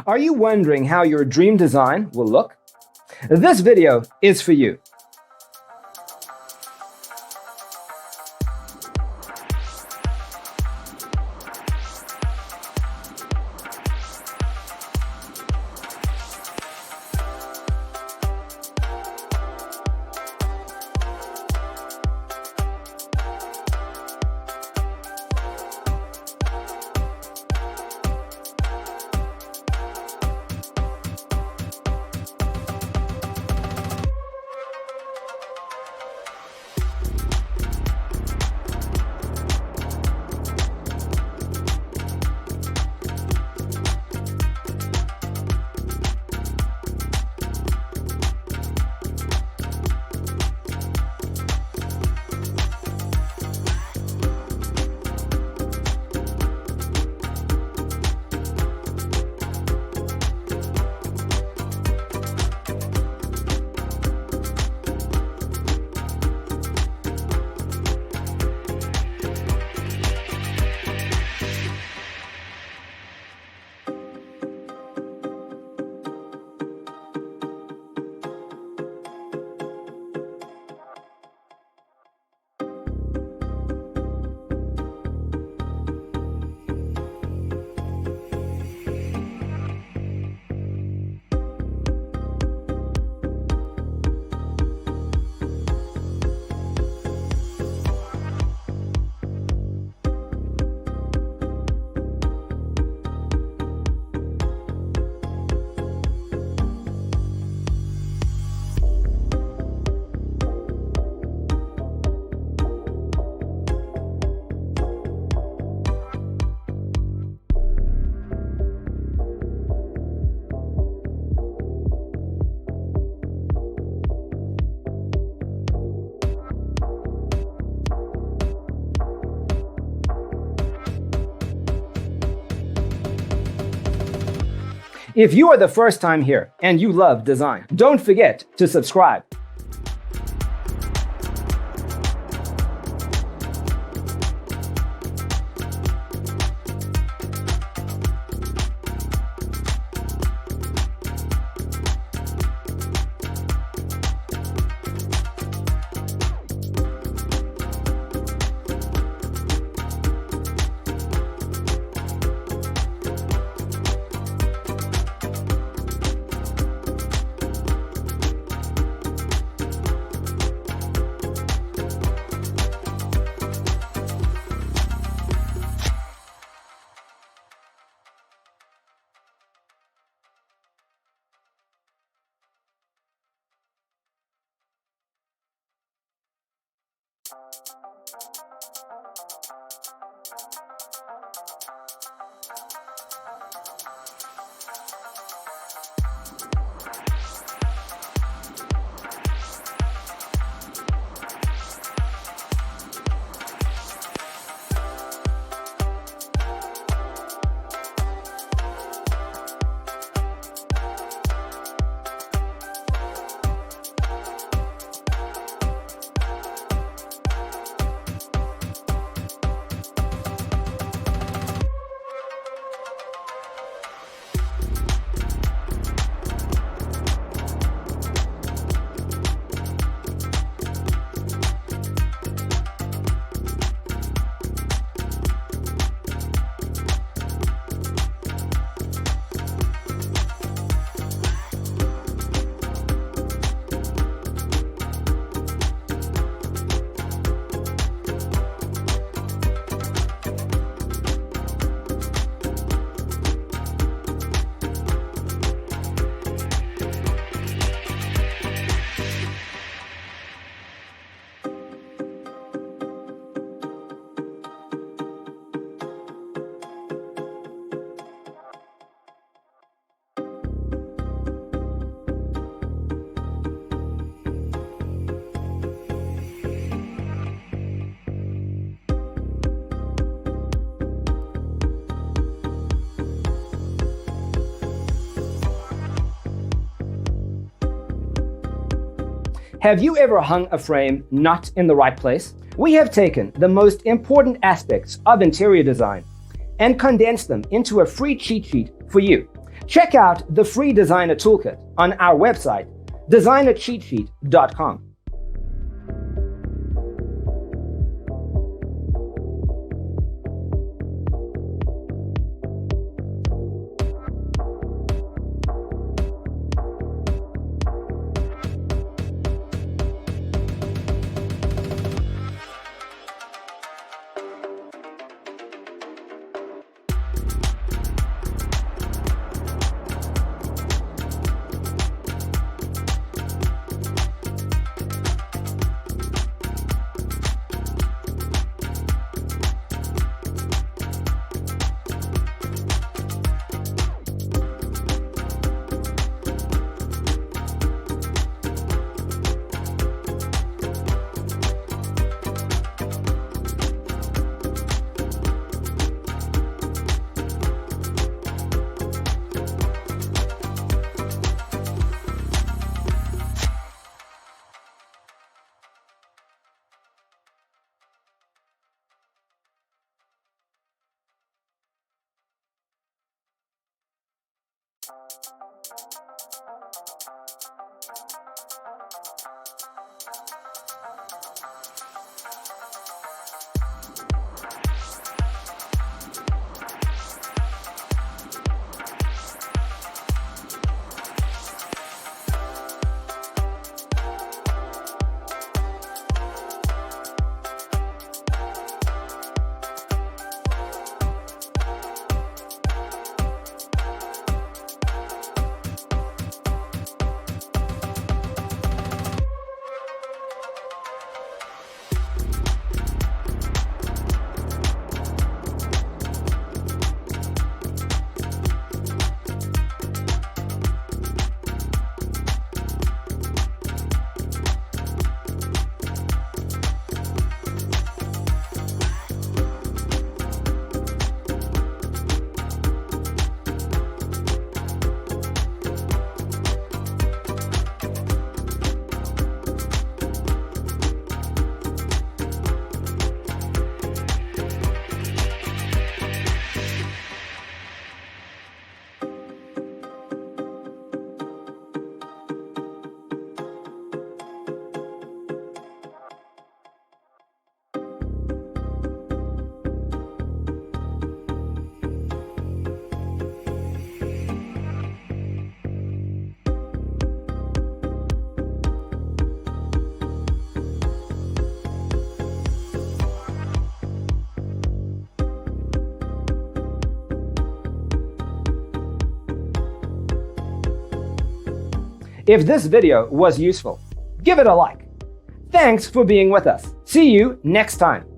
Are you wondering how your dream design will look? This video is for you. If you are the first time here and you love design, don't forget to subscribe. Have you ever hung a frame not in the right place? We have taken the most important aspects of interior design and condensed them into a free cheat sheet for you. Check out the free designer toolkit on our website, designercheatsheet.com. If this video was useful, give it a like. Thanks for being with us. See you next time.